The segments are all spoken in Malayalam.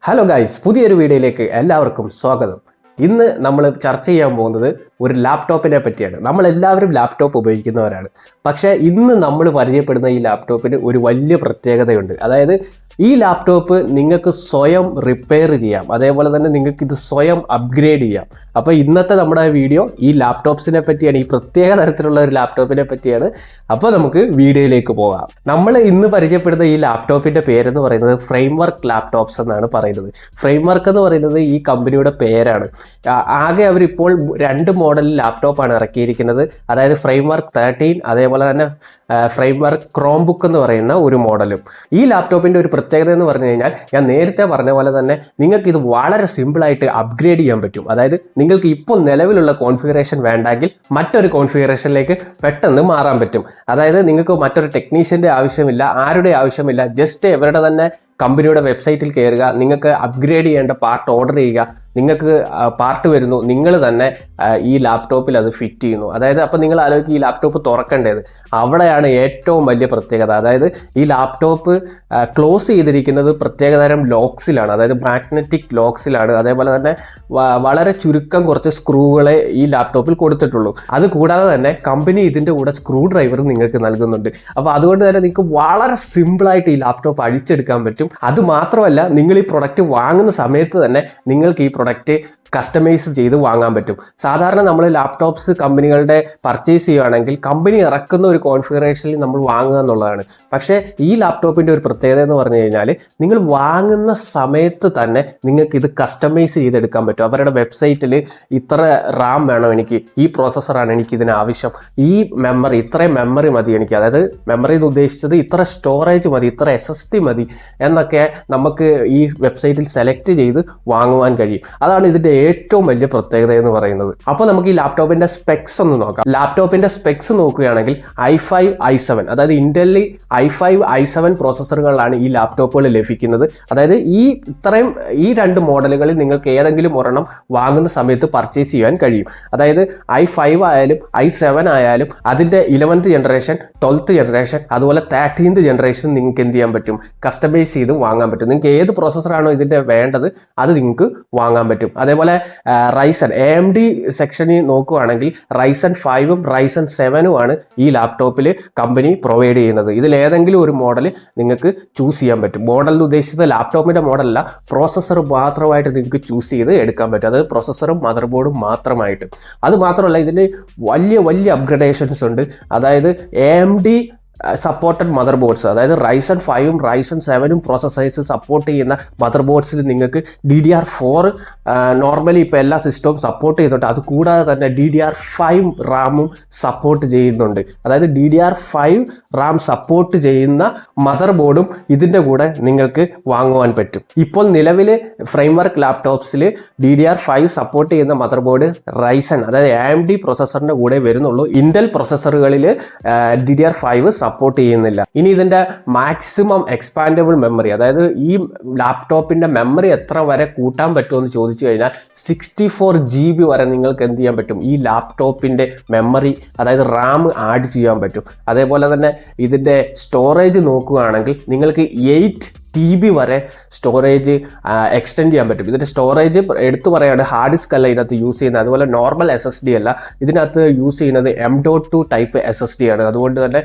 ഹലോ ഗൈസ്, പുതിയൊരു വീഡിയോയിലേക്ക് എല്ലാവർക്കും സ്വാഗതം. ഇന്ന് നമ്മൾ ചർച്ച ചെയ്യാൻ പോകുന്നത് ഒരു ലാപ്ടോപ്പിനെ പറ്റിയാണ്. നമ്മളെല്ലാവരും ലാപ്ടോപ്പ് ഉപയോഗിക്കുന്നവരാണ്. പക്ഷേ ഇന്ന് നമ്മൾ പരിചയപ്പെടുന്ന ഈ ലാപ്ടോപ്പിന് ഒരു വലിയ പ്രത്യേകതയുണ്ട്. അതായത് ഈ ലാപ്ടോപ്പ് നിങ്ങൾക്ക് സ്വയം റിപ്പയർ ചെയ്യാം, അതേപോലെ തന്നെ നിങ്ങൾക്ക് ഇത് സ്വയം അപ്ഗ്രേഡ് ചെയ്യാം. അപ്പോൾ ഇന്നത്തെ നമ്മുടെ വീഡിയോ ഈ ലാപ്ടോപ്സിനെ പറ്റിയാണ്, ഈ പ്രത്യേക തരത്തിലുള്ള ഒരു ലാപ്ടോപ്പിനെ പറ്റിയാണ്. അപ്പോൾ നമുക്ക് വീഡിയോയിലേക്ക് പോകാം. നമ്മൾ ഇന്ന് പരിചയപ്പെടുന്ന ഈ ലാപ്ടോപ്പിൻ്റെ പേരെന്ന് പറയുന്നത് ഫ്രെയിംവർക്ക് ലാപ്ടോപ്സ് എന്നാണ് പറയുന്നത്. ഫ്രെയിംവർക്ക് എന്ന് പറയുന്നത് ഈ കമ്പനിയുടെ പേരാണ്. ആകെ അവരിപ്പോൾ 2 മോഡൽ ലാപ്ടോപ്പാണ് ഇറക്കിയിരിക്കുന്നത്. അതായത് ഫ്രെയിംവർക്ക് 13, അതേപോലെ തന്നെ ഫ്രെയിംവർക്ക് ക്രോംബുക്ക് എന്ന് പറയുന്ന ഒരു മോഡലും. ഈ ലാപ്ടോപ്പിൻ്റെ ഒരു പ്രത്യേകത എന്ന് പറഞ്ഞു കഴിഞ്ഞാൽ, ഞാൻ നേരത്തെ പറഞ്ഞ പോലെ തന്നെ നിങ്ങൾക്ക് ഇത് വളരെ സിമ്പിളായിട്ട് അപ്ഗ്രേഡ് ചെയ്യാൻ പറ്റും. അതായത് നിങ്ങൾക്ക് ഇപ്പോൾ നിലവിലുള്ള കോൺഫിഗറേഷൻ വേണ്ടെങ്കിൽ മറ്റൊരു കോൺഫിഗറേഷനിലേക്ക് പെട്ടെന്ന് മാറാൻ പറ്റും. അതായത് നിങ്ങൾക്ക് മറ്റൊരു ടെക്നീഷ്യൻ്റെ ആവശ്യമില്ല, ആരുടെ ആവശ്യമില്ല. ജസ്റ്റ് ഇവരുടെ തന്നെ കമ്പനിയുടെ വെബ്സൈറ്റിൽ കയറുക, നിങ്ങൾക്ക് അപ്ഗ്രേഡ് ചെയ്യേണ്ട പാർട്ട് ഓർഡർ ചെയ്യുക, നിങ്ങൾക്ക് പാർട്ട് വരുന്നു, നിങ്ങൾ തന്നെ ഈ ലാപ്ടോപ്പിൽ അത് ഫിറ്റ് ചെയ്യുന്നു. അതായത് അപ്പോൾ നിങ്ങൾ ആലോചിക്കുക, ഈ ലാപ്ടോപ്പ് തുറക്കേണ്ടത് അവിടെയാണ് ഏറ്റവും വലിയ പ്രത്യേകത. അതായത് ഈ ലാപ്ടോപ്പ് ക്ലോസ് ചെയ്തിരിക്കുന്നത് പ്രത്യേകതരം ലോക്സിലാണ്, അതായത് മാഗ്നറ്റിക് ലോക്സിലാണ്. അതേപോലെ തന്നെ വളരെ ചുരുക്കം കുറച്ച് സ്ക്രൂകളെ ഈ ലാപ്ടോപ്പിൽ കൊടുത്തിട്ടുള്ളൂ. അത് കൂടാതെ തന്നെ കമ്പനി ഇതിൻ്റെ കൂടെ സ്ക്രൂ ഡ്രൈവർ നിങ്ങൾക്ക് നൽകുന്നുണ്ട്. അപ്പോൾ അതുകൊണ്ട് തന്നെ നിങ്ങൾക്ക് വളരെ സിമ്പിളായിട്ട് ഈ ലാപ്ടോപ്പ് അഴിച്ചെടുക്കാൻ പറ്റും. അത് മാത്രമല്ല, നിങ്ങൾ ഈ പ്രൊഡക്റ്റ് വാങ്ങുന്ന സമയത്ത് തന്നെ നിങ്ങൾക്ക് ഈ പ്രൊഡക്റ്റ് കസ്റ്റമൈസ് ചെയ്ത് വാങ്ങാൻ പറ്റും. സാധാരണ നമ്മൾ ലാപ്ടോപ്സ് കമ്പനികളുടെ പർച്ചേസ് ചെയ്യുകയാണെങ്കിൽ കമ്പനി ഇറക്കുന്ന ഒരു കോൺഫിഗറേഷനിൽ നമ്മൾ വാങ്ങുക എന്നുള്ളതാണ്. പക്ഷേ ഈ ലാപ്ടോപ്പിൻ്റെ ഒരു പ്രത്യേകത എന്ന് പറഞ്ഞു കഴിഞ്ഞാൽ, നിങ്ങൾ വാങ്ങുന്ന സമയത്ത് തന്നെ നിങ്ങൾക്ക് ഇത് കസ്റ്റമൈസ് ചെയ്തെടുക്കാൻ പറ്റും. അവരുടെ വെബ്സൈറ്റിൽ ഇത്ര റാം വേണം എനിക്ക്, ഈ പ്രോസസ്സറാണ് എനിക്ക് ഇതിന് ആവശ്യം, ഈ മെമ്മറി ഇത്രയും മെമ്മറി മതി എനിക്ക്, അതായത് മെമ്മറി എന്ന് ഉദ്ദേശിച്ചത് ഇത്ര സ്റ്റോറേജ് മതി, ഇത്ര SSD മതി എന്നൊക്കെ നമുക്ക് ഈ വെബ്സൈറ്റിൽ സെലക്ട് ചെയ്ത് വാങ്ങുവാൻ കഴിയും. അതാണ് ഇതിൻ്റെ ഏറ്റവും വലിയ പ്രത്യേകത എന്ന് പറയുന്നത്. അപ്പോൾ നമുക്ക് ഈ ലാപ്ടോപ്പിന്റെ സ്പെക്സ് ഒന്ന് നോക്കാം. ലാപ്ടോപ്പിന്റെ സ്പെക്സ് നോക്കുകയാണെങ്കിൽ i5 i7, അതായത് ഇന്റൽ i5 i7 പ്രോസസ്സറുകളാണ് ഈ ലാപ്ടോപ്പുകൾ ലഭിക്കുന്നത്. അതായത് ഈ 2 മോഡലുകളിൽ നിങ്ങൾക്ക് ഏതെങ്കിലും ഒരെണ്ണം വാങ്ങുന്ന സമയത്ത് പർച്ചേസ് ചെയ്യാൻ കഴിയും. അതായത് i5 ആയാലും i7 ആയാലും അതിന്റെ 11th ജനറേഷൻ, 12th ജനറേഷൻ, അതുപോലെ 13th ജനറേഷൻ നിങ്ങൾക്ക് എന്ത് ചെയ്യാൻ പറ്റും, കസ്റ്റമൈസ് ചെയ്ത് വാങ്ങാൻ പറ്റും. നിങ്ങൾക്ക് ഏത് പ്രോസസ്സറാണോ ഇതിന്റെ വേണ്ടത് അത് നിങ്ങൾക്ക് വാങ്ങാൻ പറ്റും. അതേപോലെ റൈസൺ AMD സെക്ഷനിൽ നോക്കുകയാണെങ്കിൽ റൈസൺ 5ഉം റൈസൺ 7ഉം ആണ് ഈ ലാപ്ടോപ്പിൽ കമ്പനി പ്രൊവൈഡ് ചെയ്യുന്നത്. ഇതിൽ ഏതെങ്കിലും ഒരു മോഡൽ നിങ്ങൾക്ക് ചൂസ് ചെയ്യാൻ പറ്റും. മോഡൽ ഉദ്ദേശിച്ചത് ലാപ്ടോപ്പിന്റെ മോഡലല്ല, പ്രോസസ്സർ മാത്രമായിട്ട് നിങ്ങൾക്ക് ചൂസ് ചെയ്ത് എടുക്കാൻ പറ്റും. അത് പ്രോസസ്സറും മദർ ബോർഡും മാത്രമായിട്ട്. അത് മാത്രമല്ല, ഇതിൽ വലിയ അപ്ഗ്രഡേഷൻസ് ഉണ്ട്. അതായത് AMD സപ്പോർട്ടഡ് മദർ ബോർഡ്സ്, അതായത് റൈസൺ 5ഉം റൈസൺ 7ഉം പ്രോസസ്സേഴ്സ് സപ്പോർട്ട് ചെയ്യുന്ന മദർ ബോർഡ്സിൽ നിങ്ങൾക്ക് DDR4 നോർമലി ഇപ്പോൾ എല്ലാ സിസ്റ്റവും സപ്പോർട്ട് ചെയ്യുന്നുണ്ട്. അതുകൂടാതെ തന്നെ DDR5 റാമും സപ്പോർട്ട് ചെയ്യുന്നുണ്ട്. അതായത് DDR5 റാം സപ്പോർട്ട് ചെയ്യുന്ന മദർ ബോർഡും ഇതിൻ്റെ കൂടെ നിങ്ങൾക്ക് വാങ്ങുവാൻ പറ്റും. ഇപ്പോൾ നിലവിൽ ഫ്രെയിംവർക്ക് ലാപ്ടോപ്സിൽ DDR5 സപ്പോർട്ട് ചെയ്യുന്ന മദർ ബോർഡ് റൈസൺ, അതായത് AMD പ്രോസസ്സറിൻ്റെ കൂടെ വരുന്നുള്ളൂ. ഇന്റൽ പ്രോസസ്സറുകളിൽ DDR5 സപ്പോർട്ട് ചെയ്യുന്നില്ല. ഇനി ഇതിന്റെ മാക്സിമം എക്സ്പാൻഡബിൾ മെമ്മറി, അതായത് ഈ ലാപ്ടോപ്പിന്റെ മെമ്മറി എത്ര വരെ കൂട്ടാൻ പറ്റുമെന്ന് ചോദിച്ചു കഴിഞ്ഞാൽ 64 GB വരെ നിങ്ങൾക്ക് എന്ത് ചെയ്യാൻ പറ്റും, ഈ ലാപ്ടോപ്പിന്റെ മെമ്മറി അതായത് റാം ആഡ് ചെയ്യാൻ പറ്റും. അതേപോലെ തന്നെ ഇതിന്റെ സ്റ്റോറേജ് നോക്കുകയാണെങ്കിൽ നിങ്ങൾക്ക് 8 TB വരെ സ്റ്റോറേജ് എക്സ്റ്റെൻഡ് ചെയ്യാൻ പറ്റും. ഇതിൻ്റെ സ്റ്റോറേജ് എടുത്തു പറയുകയാണ്, ഹാർഡ് ഡിസ്ക് അല്ല ഇതിനകത്ത് യൂസ് ചെയ്യുന്നത്, അതുപോലെ നോർമൽ SSD അല്ല, ഇതിനകത്ത് യൂസ് ചെയ്യുന്നത് M.2 ടൈപ്പ് SSD ആണ്. അതുകൊണ്ട് തന്നെ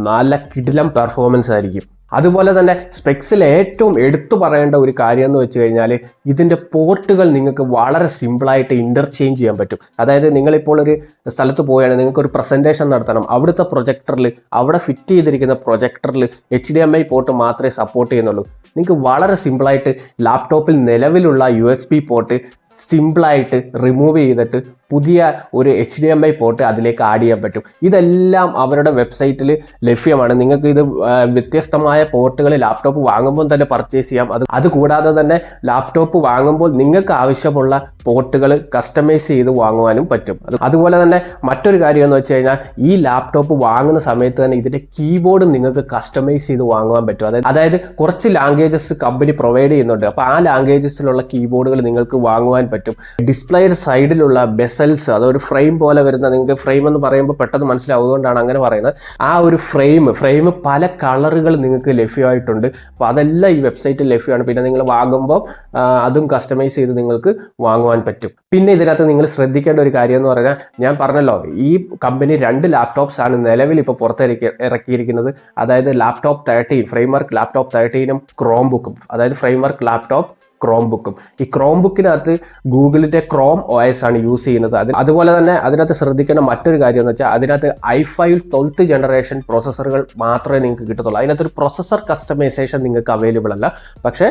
നല്ല കിടിലം പെർഫോമൻസ് ആയിരിക്കും. അതുപോലെ തന്നെ സ്പെക്സിൽ ഏറ്റവും എടുത്തു പറയേണ്ട ഒരു കാര്യം എന്ന് വെച്ച് കഴിഞ്ഞാൽ, ഇതിൻ്റെ പോർട്ടുകൾ നിങ്ങൾക്ക് വളരെ സിമ്പിളായിട്ട് ഇൻ്റർചേഞ്ച് ചെയ്യാൻ പറ്റും. അതായത് നിങ്ങളിപ്പോൾ ഒരു സ്ഥലത്ത് പോവുകയാണെങ്കിൽ നിങ്ങൾക്കൊരു പ്രസൻറ്റേഷൻ നടത്തണം, അവിടുത്തെ പ്രൊജക്ടറിൽ, അവിടെ ഫിറ്റ് ചെയ്തിരിക്കുന്ന പ്രൊജക്ടറിൽ HDMI പോർട്ട് മാത്രമേ സപ്പോർട്ട് ചെയ്യുന്നുള്ളൂ. നിങ്ങൾക്ക് വളരെ സിമ്പിളായിട്ട് ലാപ്ടോപ്പിൽ നിലവിലുള്ള USB പോർട്ട് സിമ്പിളായിട്ട് റിമൂവ് ചെയ്തിട്ട് പുതിയ ഒരു HDMI പോർട്ട് അതിലേക്ക് ആഡ് ചെയ്യാൻ പറ്റും. ഇതെല്ലാം അവരുടെ വെബ്സൈറ്റിൽ ലഭ്യമാണ്. നിങ്ങൾക്ക് ഇത് വ്യത്യസ്തമായ പോർട്ടുകൾ ലാപ്ടോപ്പ് വാങ്ങുമ്പോൾ തന്നെ പർച്ചേസ് ചെയ്യാം. അതുകൂടാതെ തന്നെ ലാപ്ടോപ്പ് വാങ്ങുമ്പോൾ നിങ്ങൾക്ക് ആവശ്യമുള്ള പോർട്ടുകൾ കസ്റ്റമൈസ് ചെയ്ത് വാങ്ങുവാനും പറ്റും. അതുപോലെ തന്നെ മറ്റൊരു കാര്യം എന്ന് വെച്ച് കഴിഞ്ഞാൽ, ഈ ലാപ്ടോപ്പ് വാങ്ങുന്ന സമയത്ത് തന്നെ ഇതിൻ്റെ കീബോർഡ് നിങ്ങൾക്ക് കസ്റ്റമൈസ് ചെയ്ത് വാങ്ങുവാൻ പറ്റും. അതായത് കുറച്ച് ലാംഗ്വേജസ് കമ്പനി പ്രൊവൈഡ് ചെയ്യുന്നുണ്ട്. അപ്പോൾ ആ ലാംഗ്വേജസിലുള്ള കീബോർഡുകൾ നിങ്ങൾക്ക് വാങ്ങുവാൻ പറ്റും. ഡിസ്പ്ലേയുടെ സൈഡിലുള്ള ബെസൽ ബെസൽസ്, അതൊരു ഫ്രെയിം പോലെ വരുന്ന, നിങ്ങൾക്ക് ഫ്രെയിം എന്ന് പറയുമ്പോൾ പെട്ടെന്ന് മനസ്സിലാവും, അതുകൊണ്ടാണ് അങ്ങനെ പറയുന്നത്. ആ ഒരു ഫ്രെയിം പല കളറുകൾ നിങ്ങൾക്ക് ലഭ്യമായിട്ടുണ്ട്. അപ്പോൾ അതെല്ലാം ഈ വെബ്സൈറ്റിൽ ലഭ്യമാണ്. പിന്നെ നിങ്ങൾ വാങ്ങുമ്പോൾ അതും കസ്റ്റമൈസ് ചെയ്ത് നിങ്ങൾക്ക് വാങ്ങുവാൻ പറ്റും. പിന്നെ ഇതിനകത്ത് നിങ്ങൾ ശ്രദ്ധിക്കേണ്ട ഒരു കാര്യം എന്ന് പറഞ്ഞാൽ, ഞാൻ പറഞ്ഞല്ലോ ഈ കമ്പനി 2 ലാപ്ടോപ്സ് ആണ് നിലവിൽ ഇപ്പോൾ ഇറക്കിയിരിക്കുന്നത്. അതായത് ലാപ്ടോപ്പ് 13, ഫ്രെയിംവർക്ക് ലാപ്ടോപ്പ് 13ഉം ക്രോം ബുക്കും, അതായത് ഫ്രെയിംവർക്ക് ലാപ്ടോപ്പ് ക്രോം ബുക്കും. ഈ ക്രോം ബുക്കിനകത്ത് ഗൂഗിളിന്റെ ക്രോം OS ആണ് യൂസ് ചെയ്യുന്നത്. അതുപോലെ തന്നെ അതിനകത്ത് ശ്രദ്ധിക്കേണ്ട മറ്റൊരു കാര്യം എന്ന് വെച്ചാൽ, അതിനകത്ത് i5 12th ജനറേഷൻ പ്രോസസ്സറുകൾ മാത്രമേ നിങ്ങൾക്ക് കിട്ടത്തുള്ളൂ. അതിനകത്തൊരു പ്രൊസസ്സർ കസ്റ്റമൈസേഷൻ നിങ്ങൾക്ക് അവൈലബിൾ അല്ല. പക്ഷേ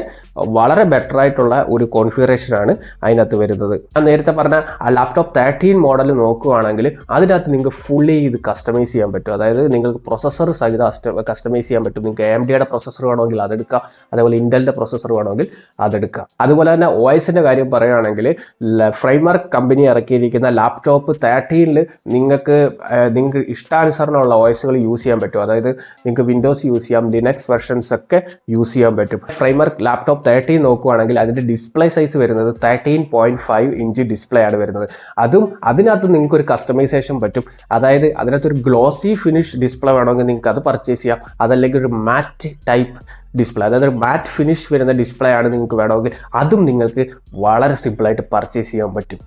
വളരെ ബെറ്റർ ആയിട്ടുള്ള ഒരു കോൺഫിഗറേഷനാണ് അതിനകത്ത് വരുന്നത്. ഞാൻ നേരത്തെ പറഞ്ഞ ആ ലാപ്ടോപ്പ് 13 മോഡൽ നോക്കുകയാണെങ്കിൽ അതിനകത്ത് നിങ്ങൾക്ക് ഫുള്ളി ഇത് കസ്റ്റമൈസ് ചെയ്യാൻ പറ്റും. അതായത് നിങ്ങൾക്ക് പ്രൊസസ്സർ സഹിതം കസ്റ്റമൈസ് ചെയ്യാൻ പറ്റും. നിങ്ങൾക്ക് AMDയുടെ പ്രൊസസ്സർ വേണമെങ്കിൽ അതെടുക്കാം, അതേപോലെ ഇന്റലിന്റെ പ്രൊസസ്സർ വേണമെങ്കിൽ അതെടുക്കാം. അതുപോലെ തന്നെ OSന്റെ കാര്യം പറയുകയാണെങ്കിൽ, ഫ്രെയിംവർക്ക് കമ്പനി ഇറക്കിയിരിക്കുന്ന ലാപ്ടോപ്പ് 13ൽ നിങ്ങൾക്ക് ഇഷ്ടാനുസരണമുള്ള OSകൾ യൂസ് ചെയ്യാൻ പറ്റും. അതായത് നിങ്ങൾക്ക് വിൻഡോസ് യൂസ് ചെയ്യാം, ലിനക്സ് വെർഷൻസ് ഒക്കെ യൂസ് ചെയ്യാൻ പറ്റും. ഫ്രെയിംവർക്ക് ലാപ്ടോപ്പ് 13 നോക്കുകയാണെങ്കിൽ അതിന്റെ ഡിസ്പ്ലേ സൈസ് വരുന്നത് 13.5 ഇഞ്ച് ഡിസ്പ്ലേ ആണ് വരുന്നത്. അതിനകത്ത് നിങ്ങൾക്ക് ഒരു കസ്റ്റമൈസേഷൻ പറ്റും. അതായത് അതിനകത്തൊരു ഗ്ലോസി ഫിനിഷ് ഡിസ്പ്ലേ വേണമെങ്കിൽ നിങ്ങൾക്ക് അത് പർച്ചേസ് ചെയ്യാം. അതല്ലെങ്കിൽ ഒരു മാറ്റ് ടൈപ്പ് ഡിസ്പ്ലേ, അതായത് ഒരു മാറ്റ് ഫിനിഷ് വരുന്ന ഡിസ്പ്ലേ ആണ് നിങ്ങൾക്ക് വേണമെങ്കിൽ അതും നിങ്ങൾക്ക് വളരെ സിമ്പിളായിട്ട് പർച്ചേസ് ചെയ്യാൻ പറ്റും.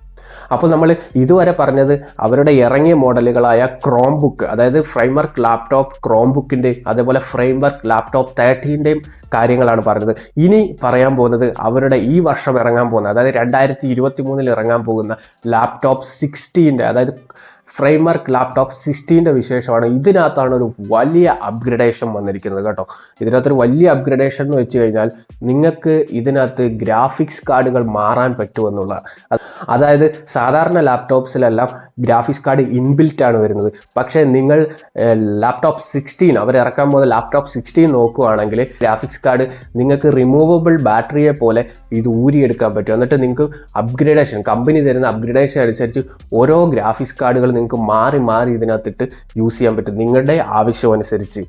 അപ്പോൾ നമ്മൾ ഇതുവരെ പറഞ്ഞത് അവരുടെ ഇറങ്ങിയ മോഡലുകളായ ക്രോം ബുക്ക്, അതായത് ഫ്രെയിംവർക്ക് ലാപ്ടോപ്പ് ക്രോം ബുക്കിൻ്റെ, അതേപോലെ ഫ്രെയിംവർക്ക് ലാപ്ടോപ്പ് 13ൻ്റെയും കാര്യങ്ങളാണ് പറഞ്ഞത്. ഇനി പറയാൻ പോകുന്നത് അവരുടെ ഈ വർഷം ഇറങ്ങാൻ പോകുന്ന, അതായത് 2023 ഇറങ്ങാൻ പോകുന്ന ലാപ്ടോപ്പ് 16ൻ്റെ, അതായത് ഫ്രെയിംവർക്ക് ലാപ്ടോപ്പ് 16ൻ്റെ വിശേഷമാണ്. ഇതിനകത്താണ് ഒരു വലിയ അപ്ഗ്രഡേഷൻ വന്നിരിക്കുന്നത് കേട്ടോ. ഇതിനകത്തൊരു വലിയ അപ്ഗ്രഡേഷൻ എന്ന് വെച്ച് കഴിഞ്ഞാൽ, നിങ്ങൾക്ക് ഇതിനകത്ത് ഗ്രാഫിക്സ് കാർഡുകൾ മാറാൻ പറ്റുമെന്നുള്ള, അതായത് സാധാരണ ലാപ്ടോപ്സിലെല്ലാം ഗ്രാഫിക്സ് കാർഡ് ഇൻബിൽറ്റ് ആണ് വരുന്നത്. പക്ഷേ നിങ്ങൾ ലാപ്ടോപ്പ് 16 അവർ ഇറക്കാൻ പോകുന്ന ലാപ്ടോപ്പ് 16 നോക്കുകയാണെങ്കിൽ ഗ്രാഫിക്സ് കാർഡ് നിങ്ങൾക്ക് റിമൂവബിൾ ബാറ്ററിയെ പോലെ ഇത് ഊരിയെടുക്കാൻ പറ്റും. എന്നിട്ട് നിങ്ങൾക്ക് അപ്ഗ്രഡേഷൻ, കമ്പനി തരുന്ന അപ്ഗ്രഡേഷൻ അനുസരിച്ച് ഓരോ ഗ്രാഫിക്സ് കാർഡുകൾ നിങ്ങൾക്ക് മാറി ഇതിനകത്തിട്ട് യൂസ് ചെയ്യാൻ പറ്റും നിങ്ങളുടെ ആവശ്യം അനുസരിച്ച്.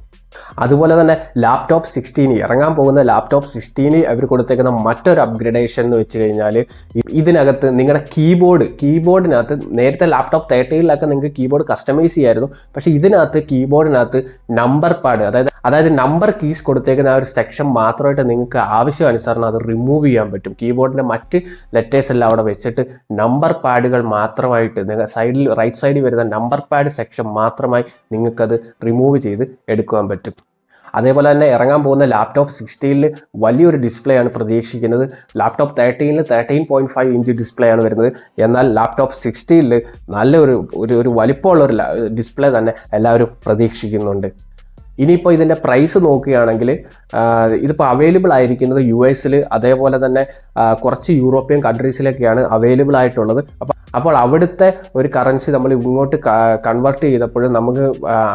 അതുപോലെ തന്നെ ലാപ്ടോപ്പ് 16 ഇറങ്ങാൻ പോകുന്ന ലാപ്ടോപ്പ് 16 അവർ കൊടുത്തേക്കുന്ന മറ്റൊരു അപ്ഗ്രഡേഷൻ എന്ന് വെച്ച് കഴിഞ്ഞാൽ, ഇതിനകത്ത് നിങ്ങളുടെ കീബോർഡിനകത്ത് നേരത്തെ ലാപ്ടോപ്പ് 13ലൊക്കെ നിങ്ങൾക്ക് കീബോർഡ് കസ്റ്റമൈസ് ചെയ്യായിരുന്നു. പക്ഷേ ഇതിനകത്ത് കീബോർഡിനകത്ത് നമ്പർ പാഡ്, അതായത് നമ്പർ കീസ് കൊടുത്തേക്കുന്ന ആ ഒരു സെക്ഷൻ മാത്രമായിട്ട് നിങ്ങൾക്ക് ആവശ്യാനുസരണം അത് റിമൂവ് ചെയ്യാൻ പറ്റും. കീബോർഡിൻ്റെ മറ്റ് ലെറ്റേഴ്സ് എല്ലാം അവിടെ വെച്ചിട്ട് നമ്പർ പാഡുകൾ മാത്രമായിട്ട് നിങ്ങൾ റൈറ്റ് സൈഡിൽ വരുന്ന നമ്പർ പാഡ് സെക്ഷൻ മാത്രമായി നിങ്ങൾക്കത് റിമൂവ് ചെയ്ത് എടുക്കുവാൻ പറ്റും. അതേപോലെ തന്നെ ഇറങ്ങാൻ പോകുന്ന ലാപ്ടോപ്പ് 16ൽ വലിയൊരു ഡിസ്പ്ലേ ആണ് പ്രതീക്ഷിക്കുന്നത്. ലാപ്ടോപ്പ് 13ൽ 13.5 ഇഞ്ച് ഡിസ്പ്ലേ ആണ് വരുന്നത്. എന്നാൽ ലാപ്ടോപ്പ് 16ൽ ഒരു വലിപ്പമുള്ള ഒരു ഡിസ്പ്ലേ തന്നെ എല്ലാവരും പ്രതീക്ഷിക്കുന്നുണ്ട്. ഇനിയിപ്പോൾ ഇതിൻ്റെ പ്രൈസ് നോക്കുകയാണെങ്കിൽ, ഇതിപ്പോൾ അവൈലബിൾ ആയിരിക്കുന്നത് US, അതേപോലെ തന്നെ കുറച്ച് യൂറോപ്യൻ കൺട്രീസിലൊക്കെയാണ് അവൈലബിൾ ആയിട്ടുള്ളത്. അപ്പോൾ അവിടുത്തെ ഒരു കറൻസി നമ്മൾ ഇങ്ങോട്ട് കൺവേർട്ട് ചെയ്തപ്പോഴും നമുക്ക്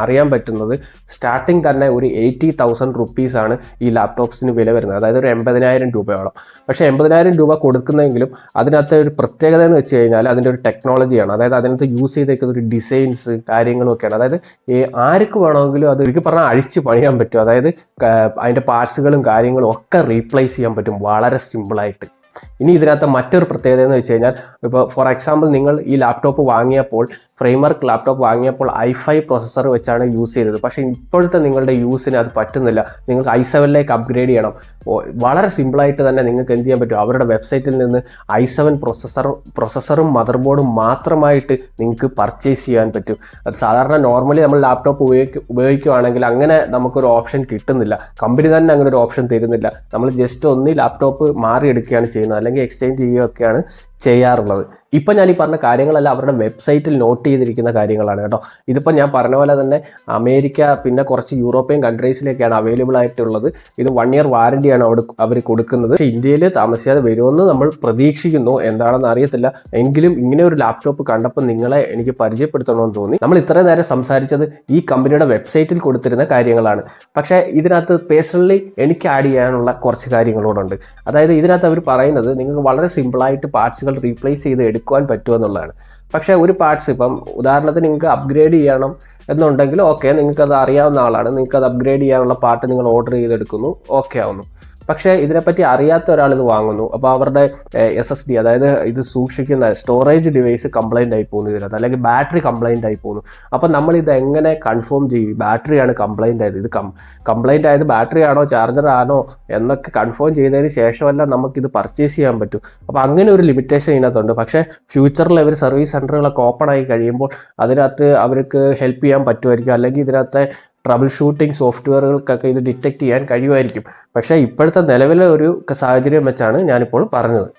അറിയാൻ പറ്റുന്നത് സ്റ്റാർട്ടിങ് തന്നെ ഒരു 80,000 റുപ്പീസാണ് ഈ ലാപ്ടോപ്സിന് വില വരുന്നത്. അതായത് ഒരു 80,000 രൂപയോളം. പക്ഷേ 80,000 രൂപ കൊടുക്കുന്നതെങ്കിലും അതിനകത്ത് ഒരു പ്രത്യേകത എന്ന് വെച്ച് കഴിഞ്ഞാൽ അതിൻ്റെ ഒരു ടെക്നോളജിയാണ്. അതായത് അതിനകത്ത് യൂസ് ചെയ്തേക്കുന്ന ഒരു ഡിസൈൻസ് കാര്യങ്ങളും ഒക്കെയാണ്. അതായത് ആർക്ക് വേണമെങ്കിലും അത് എനിക്ക് പറഞ്ഞാൽ അഴിച്ച് പണിയാൻ പറ്റും. അതായത് അതിൻ്റെ പാർട്സുകളും കാര്യങ്ങളും ഒക്കെ റീപ്ലേസ് ചെയ്യാൻ പറ്റും വളരെ സിമ്പിളായിട്ട്. ഇനി ഇതിനകത്ത് മറ്റൊരു പ്രത്യേകത എന്ന് വെച്ച് കഴിഞ്ഞാൽ, ഇപ്പോൾ ഫോർ എക്സാമ്പിൾ നിങ്ങൾ ഈ ലാപ്ടോപ്പ് വാങ്ങിയപ്പോൾ, ഫ്രെയിംവർക്ക് ലാപ്ടോപ്പ് വാങ്ങിയപ്പോൾ i5 പ്രോസസ്സർ വെച്ചാണ് യൂസ് ചെയ്തത്. പക്ഷേ ഇപ്പോഴത്തെ നിങ്ങളുടെ യൂസിന് അത് പറ്റുന്നില്ല. നിങ്ങൾക്ക് i7ലേക്ക് അപ്ഗ്രേഡ് ചെയ്യണം. വളരെ സിമ്പിളായിട്ട് തന്നെ നിങ്ങൾക്ക് എന്ത് ചെയ്യാൻ പറ്റും, അവരുടെ വെബ്സൈറ്റിൽ നിന്ന് i7 പ്രോസസ്സറും മദർ ബോർഡും മാത്രമായിട്ട് നിങ്ങൾക്ക് പർച്ചേസ് ചെയ്യാൻ പറ്റും. അത് സാധാരണ നോർമലി നമ്മൾ ലാപ്ടോപ്പ് ഉപയോഗിക്കുകയാണെങ്കിൽ അങ്ങനെ നമുക്കൊരു ഓപ്ഷൻ കിട്ടുന്നില്ല. കമ്പനി തന്നെ അങ്ങനെ ഒരു ഓപ്ഷൻ തരുന്നില്ല. നമ്മൾ ജസ്റ്റ് ഒന്ന് ലാപ്ടോപ്പ് മാറിയെടുക്കുകയാണ് ചെയ്യുന്നത്, അല്ലെങ്കിൽ എക്സ്ചേഞ്ച് ചെയ്യുകയൊക്കെയാണ് ചെയ്യാറുള്ളത്. ഇപ്പം ഞാൻ ഈ പറഞ്ഞ കാര്യങ്ങളെല്ലാം അവരുടെ വെബ്സൈറ്റിൽ നോട്ട് ചെയ്തിരിക്കുന്ന കാര്യങ്ങളാണ് കേട്ടോ. ഇതിപ്പോൾ ഞാൻ പറഞ്ഞ പോലെ തന്നെ അമേരിക്ക പിന്നെ കുറച്ച് യൂറോപ്യൻ കൺട്രീസിലേക്കാണ് അവൈലബിൾ ആയിട്ടുള്ളത്. ഇത് 1 ഇയർ വാറണ്ടിയാണ് അവർ കൊടുക്കുന്നത്. പക്ഷേ ഇന്ത്യയിൽ താമസിയാതെ വരുമെന്ന് നമ്മൾ പ്രതീക്ഷിക്കുന്നു. എന്താണെന്ന് അറിയത്തില്ല. എങ്കിലും ഇങ്ങനെ ഒരു ലാപ്ടോപ്പ് കണ്ടപ്പോൾ നിങ്ങളെ എനിക്ക് പരിചയപ്പെടുത്തണമെന്ന് തോന്നി. നമ്മൾ ഇത്രയും നേരം സംസാരിച്ചത് ഈ കമ്പനിയുടെ വെബ്സൈറ്റിൽ കൊടുത്തിരുന്ന കാര്യങ്ങളാണ്. പക്ഷേ ഇതിനകത്ത് പേഴ്സണലി എനിക്ക് ആഡ് ചെയ്യാനുള്ള കുറച്ച് കാര്യങ്ങളോടുണ്ട്. അതായത് ഇതിനകത്ത് അവർ പറയുന്നത് നിങ്ങൾക്ക് വളരെ സിമ്പിളായിട്ട് പാർട്സുകൾ റീപ്ലേസ് ചെയ്ത് എടുക്കുവാൻ പറ്റുമെന്നുള്ളതാണ്. പക്ഷേ ഒരു പാർട്സ് ഇപ്പം ഉദാഹരണത്തിന് നിങ്ങൾക്ക് അപ്ഗ്രേഡ് ചെയ്യണം എന്നുണ്ടെങ്കിൽ ഓക്കെ, നിങ്ങൾക്കത് അറിയാവുന്ന ആളാണ്, നിങ്ങൾക്കത് അപ്ഗ്രേഡ് ചെയ്യാനുള്ള പാർട്ട് നിങ്ങൾ ഓർഡർ ചെയ്തെടുക്കുന്നു, ഓക്കെ ആവുന്നു. പക്ഷേ ഇതിനെപ്പറ്റി അറിയാത്ത ഒരാൾ ഇത് വാങ്ങുന്നു. അപ്പോൾ അവരുടെ SSD, അതായത് ഇത് സൂക്ഷിക്കുന്ന സ്റ്റോറേജ് ഡിവൈസ് കംപ്ലൈൻ്റ് ആയി പോകുന്നു ഇതിനകത്ത്, അല്ലെങ്കിൽ ബാറ്ററി കംപ്ലൈൻ്റ് ആയി പോകുന്നു. അപ്പോൾ നമ്മൾ ഇത് എങ്ങനെ കൺഫേം ചെയ്യും ബാറ്ററിയാണ് കംപ്ലൈൻ്റ് ആയത്, ഇത് കംപ്ലൈൻ്റ് ആയത് ബാറ്ററി ആണോ ചാർജർ ആണോ എന്നൊക്കെ കൺഫേം ചെയ്തതിന് ശേഷമല്ല നമുക്കിത് പർച്ചേസ് ചെയ്യാൻ പറ്റും. അപ്പോൾ അങ്ങനെ ഒരു ലിമിറ്റേഷൻ ഇതിനകത്തുണ്ട്. പക്ഷേ ഫ്യൂച്ചറിൽ അവർ സർവീസ് സെൻ്ററുകളൊക്കെ ഓപ്പൺ ആയി കഴിയുമ്പോൾ അതിനകത്ത് അവർക്ക് ഹെൽപ്പ് ചെയ്യാൻ പറ്റുമായിരിക്കും, അല്ലെങ്കിൽ ഇതിനകത്തെ ട്രബിൾ ഷൂട്ടിംഗ് സോഫ്റ്റ്വെയറുകൾക്കൊക്കെ ഇത് ഡിറ്റക്ട് ചെയ്യാൻ കഴിയുമായിരിക്കും. പക്ഷേ ഇപ്പോഴത്തെ നിലവിലെ ഒരു സാഹചര്യം വെച്ചാണ് ഞാനിപ്പോൾ പറഞ്ഞത്.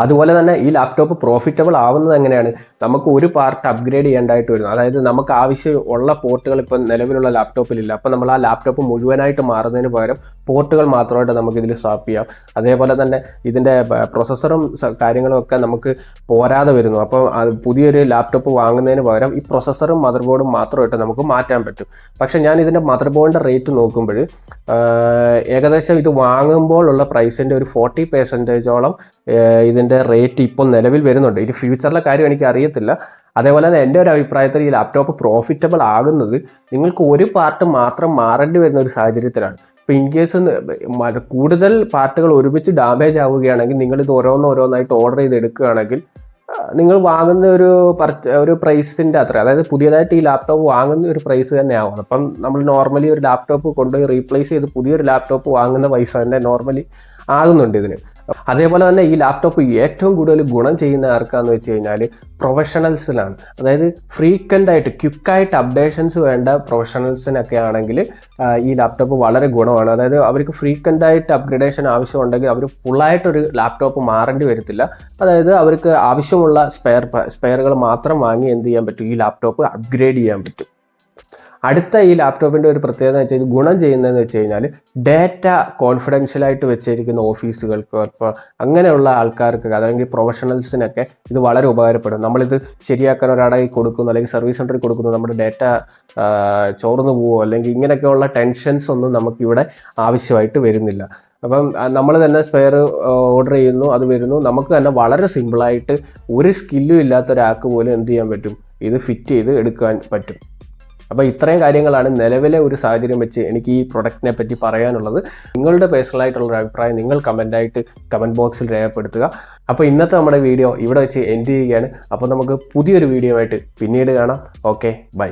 അതുപോലെ തന്നെ ഈ ലാപ്ടോപ്പ് പ്രോഫിറ്റബിൾ ആവുന്നത് എങ്ങനെയാണ്, നമുക്ക് ഒരു പാർട്ട് അപ്ഗ്രേഡ് ചെയ്യേണ്ടതായിട്ട് വരുന്നു. അതായത് നമുക്ക് ആവശ്യമുള്ള പോർട്ടുകൾ ഇപ്പം നിലവിലുള്ള ലാപ്ടോപ്പിലില്ല. അപ്പോൾ നമ്മൾ ആ ലാപ്ടോപ്പ് മുഴുവനായിട്ട് മാറുന്നതിന് പകരം പോർട്ടുകൾ മാത്രമായിട്ട് നമുക്ക് ഇതിൽ സ്വാപ്പ് ചെയ്യാം. അതേപോലെ തന്നെ ഇതിൻ്റെ പ്രൊസസ്സറും കാര്യങ്ങളും ഒക്കെ നമുക്ക് പോരാതെ വരുന്നു. അപ്പോൾ പുതിയൊരു ലാപ്ടോപ്പ് വാങ്ങുന്നതിന് പകരം ഈ പ്രൊസസ്സറും മദർ ബോർഡും മാത്രമായിട്ട് നമുക്ക് മാറ്റാൻ പറ്റും. പക്ഷേ ഞാൻ ഇതിൻ്റെ മദർ ബോർഡിൻ്റെ റേറ്റ് നോക്കുമ്പോൾ ഏകദേശം ഇത് വാങ്ങുമ്പോഴുള്ള പ്രൈസിൻ്റെ ഒരു 40% ഇതിൻ്റെ റേറ്റ് ഇപ്പോൾ നിലവിൽ വരുന്നുണ്ട്. ഇത് ഫ്യൂച്ചറിലെ കാര്യം എനിക്ക് അറിയത്തില്ല. അതേപോലെ തന്നെ എൻ്റെ ഒരു അഭിപ്രായത്തിൽ ഈ ലാപ്ടോപ്പ് പ്രോഫിറ്റബിൾ ആകുന്നത് നിങ്ങൾക്ക് ഒരു പാർട്ട് മാത്രം മാറേണ്ടി വരുന്ന ഒരു സാഹചര്യത്തിലാണ്. ഇപ്പോൾ ഇൻ കേസ് കൂടുതൽ പാർട്ടുകൾ ഒരുമിച്ച് ഡാമേജ് ആവുകയാണെങ്കിൽ നിങ്ങളിത് ഓരോന്നായിട്ട് ഓർഡർ ചെയ്ത് എടുക്കുകയാണെങ്കിൽ നിങ്ങൾ വാങ്ങുന്ന ഒരു പ്രൈസിൻ്റെ അത്ര, അതായത് പുതിയതായിട്ട് ഈ ലാപ്ടോപ്പ് വാങ്ങുന്ന ഒരു പ്രൈസ് തന്നെ ആവും. അപ്പം നമ്മൾ നോർമലി ഒരു ലാപ്ടോപ്പ് കൊണ്ടുപോയി റീപ്ലേസ് ചെയ്ത് പുതിയൊരു ലാപ്ടോപ്പ് വാങ്ങുന്ന പൈസ തന്നെ നോർമലി ആകുന്നുണ്ട് ഇതിന്. അതേപോലെ തന്നെ ഈ ലാപ്ടോപ്പ് ഏറ്റവും കൂടുതൽ ഗുണം ചെയ്യുന്ന ആർക്കാന്ന് വെച്ച് കഴിഞ്ഞാൽ പ്രൊഫഷണൽസിലാണ്. അതായത് ഫ്രീക്വൻ്റ് ആയിട്ട് ക്വിക്കായിട്ട് അപ്ഡേഷൻസ് വേണ്ട പ്രൊഫഷണൽസിനൊക്കെ ആണെങ്കിൽ ഈ ലാപ്ടോപ്പ് വളരെ ഗുണമാണ്. അതായത് അവർക്ക് ഫ്രീക്വൻ്റ് ആയിട്ട് അപ്ഗ്രഡേഷൻ ആവശ്യമുണ്ടെങ്കിൽ അവർ ഫുള്ളായിട്ടൊരു ലാപ്ടോപ്പ് മാറേണ്ടി വരത്തില്ല. അതായത് അവർക്ക് ആവശ്യമുള്ള സ്പെയറുകൾ മാത്രം വാങ്ങി എന്ത് ചെയ്യാൻ പറ്റും, ഈ ലാപ്ടോപ്പ് അപ്ഗ്രേഡ് ചെയ്യാൻ പറ്റും. അടുത്ത ഈ ലാപ്ടോപ്പിൻ്റെ ഒരു പ്രത്യേകത എന്ന് വെച്ചാൽ ഗുണം ചെയ്യുന്നതെന്ന് വെച്ച് കഴിഞ്ഞാൽ ഡേറ്റ കോൺഫിഡൻഷ്യലായിട്ട് വെച്ചിരിക്കുന്ന ഓഫീസുകൾക്ക് ഇപ്പോൾ അങ്ങനെയുള്ള ആൾക്കാർക്ക്, അല്ലെങ്കിൽ പ്രൊഫഷണൽസിനൊക്കെ ഇത് വളരെ ഉപകാരപ്പെടും. നമ്മളിത് ശരിയാക്കാൻ ഒരാളെ കൊടുക്കുന്നു, അല്ലെങ്കിൽ സർവീസ് സെൻ്ററിൽ കൊടുക്കുന്നു, നമ്മുടെ ഡേറ്റ ചോർന്നു പോവുമോ അല്ലെങ്കിൽ ഇങ്ങനെയൊക്കെയുള്ള ടെൻഷൻസ് ഒന്നും നമുക്കിവിടെ ആവശ്യമായിട്ട് വരുന്നില്ല. അപ്പം നമ്മൾ തന്നെ സ്പെയർ ഓർഡർ ചെയ്യുന്നു, അത് വരുന്നു, നമുക്ക് തന്നെ വളരെ സിമ്പിളായിട്ട് ഒരു സ്കില്ലും ഇല്ലാത്ത ഒരാൾക്ക് പോലും എന്ത് ചെയ്യാൻ പറ്റും, ഇത് ഫിറ്റ് ചെയ്ത് എടുക്കാൻ പറ്റും. അപ്പോൾ ഇത്രയും കാര്യങ്ങളാണ് നിലവിലെ ഒരു സാഹചര്യം വെച്ച് എനിക്ക് ഈ പ്രൊഡക്റ്റിനെ പറ്റി പറയാനുള്ളത്. നിങ്ങളുടെ പേഴ്സണലായിട്ടുള്ളൊരു അഭിപ്രായം നിങ്ങൾ കമൻറ്റ് ബോക്സിൽ രേഖപ്പെടുത്തുക. അപ്പോൾ ഇന്നത്തെ നമ്മുടെ വീഡിയോ ഇവിടെ വെച്ച് എൻഡ് ചെയ്യുകയാണ്. അപ്പോൾ നമുക്ക് പുതിയൊരു വീഡിയോ ആയിട്ട് പിന്നീട് കാണാം. Okay, by.